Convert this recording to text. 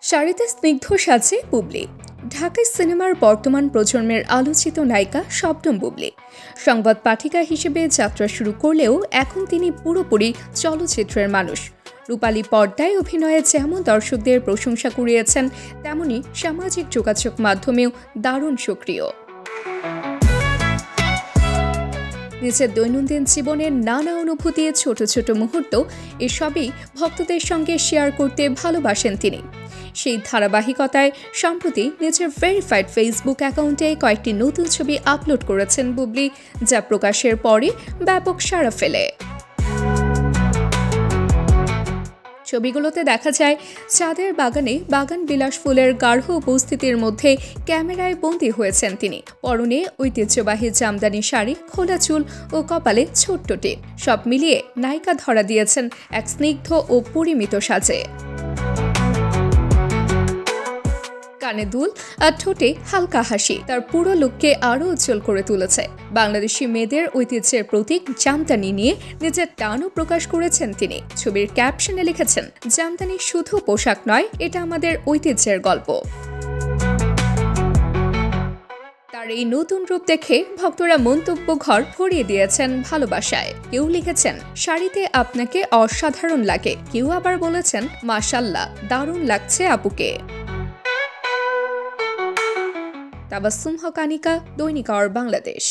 শাড়িতে স্নিগ্ধ সাজে বুবলি। ঢাকায় সিনেমার বর্তমান প্রজন্মের আলোচিত নায়িকা শবনম বুবলি সংবাদ পাঠিকা হিসেবে যাত্রা শুরু করলেও এখন তিনি পুরোপুরি চলচ্চিত্রের মানুষ। রূপালী পর্দায় অভিনয়ে যেমন দর্শকদের প্রশংসা কুড়িয়েছেন, তেমনি সামাজিক যোগাযোগ মাধ্যমেও দারুণ সক্রিয়। নিজের দৈনন্দিন জীবনের নানা অনুভূতি, ছোট ছোট মুহূর্ত এসবই ভক্তদের সঙ্গে শেয়ার করতে ভালোবাসেন তিনি। সেই ধারাবাহিকতায় সম্প্রতি নিজের ভেরিফাইড ফেসবুক অ্যাকাউন্টে কয়েকটি নতুন ছবি আপলোড করেছেন বুবলি, যা প্রকাশের পরে ব্যাপক সাড়া ফেলে। ছবিগুলোতে দেখা যায় চাঁদের বাগানে বাগান বিলাস ফুলের গাঢ় উপস্থিতির মধ্যে ক্যামেরায় বন্দী হয়েছেন তিনি। পরনে ঐতিহ্যবাহী জামদানি শাড়ি, খোলা চুল ও কপালে ছোট্ট টিপ, সব মিলিয়ে নায়িকা ধরা দিয়েছেন এক স্নিগ্ধ ও পরিমিত সাজে। কানে দুল আর ঠোঁটে হালকা হাসি তার পুরো লুককে আরও উজ্জ্বল করে তুলেছে। বাংলাদেশি মেয়েদের ঐতিহ্যের প্রতীক জামদানি নিয়ে নিজের টানও প্রকাশ করেছেন তিনি। ছবির ক্যাপশনে লিখেছেন, জামদানি শুধু পোশাক নয়, এটা আমাদের ঐতিহ্যের গল্প। তার এই নতুন রূপ দেখে ভক্তরা মন্তব্য ঘর ভরিয়ে দিয়েছেন ভালোবাসায়। কেউ লিখেছেন, শাড়িতে আপনাকে অসাধারণ লাগে। কেউ আবার বলেছেন, মাশাআল্লাহ, দারুণ লাগছে আপুকে। তাবাসসুম হক, আনিকা, দৈনিক আওয়ার বাংলাদেশ।